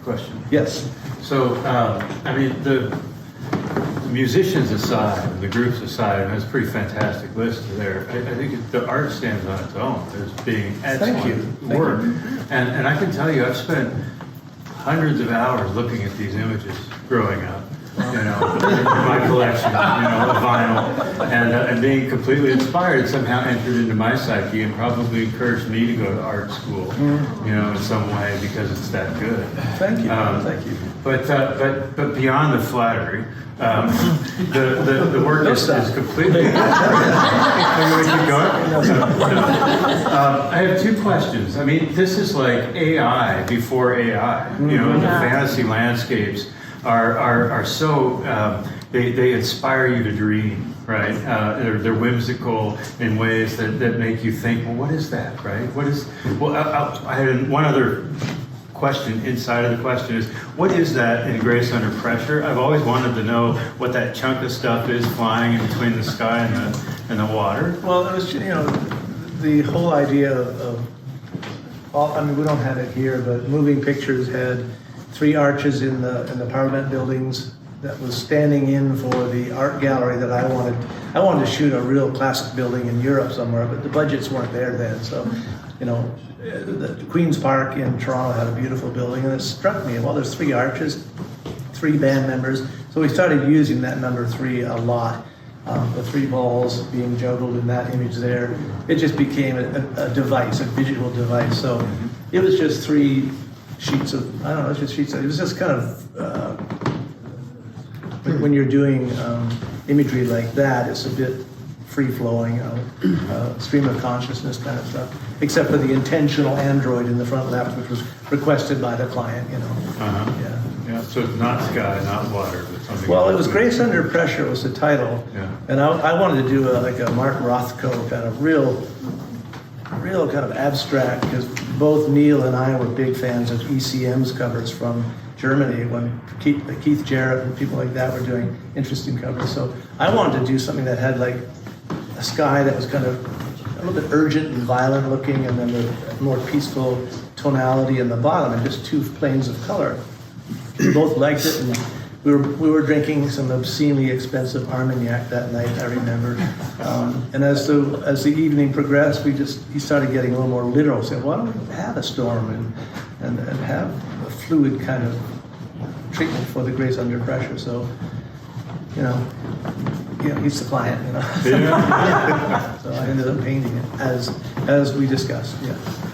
question. Yes. So, I mean, the musicians aside, the groups aside, and it's a pretty fantastic list there. I think the art stands on its own as being excellent work. And I can tell you, I've spent hundreds of hours looking at these images growing up. You know, in my collection, you know, of vinyl, and being completely inspired, somehow entered into my psyche and probably encouraged me to go to art school, you know, in some way because it's that good. Thank you. Thank you. But beyond the flattery, the work is completely. Keep going? I have two questions. I mean, this is like AI before AI. You know, the fantasy landscapes are so they inspire you to dream, right? They're whimsical in ways that make you think, well, what is that, right? What is? Well, I had one other question inside of the question is, what is that in Grace Under Pressure? I've always wanted to know what that chunk of stuff is flying in between the sky and the water. Well, it was, you know, the whole idea of I mean, we don't have it here, but Moving Pictures had 3 arches in the Parliament buildings that was standing in for the art gallery that I wanted. I wanted to shoot a real classic building in Europe somewhere, but the budgets weren't there then. So, you know, the Queen's Park in Toronto had a beautiful building, and it struck me, well, there's 3 arches, 3 band members. So we started using that number 3 a lot. The 3 balls being juggled in that image there. It just became a device, a visual device. So it was just 3 sheets of, I don't know, it's just sheets of, it was just kind of, when you're doing imagery like that, it's a bit free-flowing, stream of consciousness kind of stuff, except for the intentional android in the front left, which was requested by the client, you know. Yeah, so it's not sky, not water, but something. Well, it was Grace Under Pressure was the title, and I wanted to do like a Mark Rothko kind of real kind of abstract, because both Neil and I were big fans of ECM's covers from Germany when Keith Jarrett and people like that were doing interesting covers. So I wanted to do something that had like a sky that was kind of a little bit urgent and violent looking, and then the more peaceful tonality in the bottom, and just 2 planes of color. We both liked it, and we were drinking some obscenely expensive Armagnac that night, I remember. And as the evening progressed, he started getting a little more literal. Said, "Why don't we have a storm and have a fluid kind of treatment for the Grace Under Pressure?" So, you know, he's the client, you know. So I ended up painting it as we discussed. Yeah.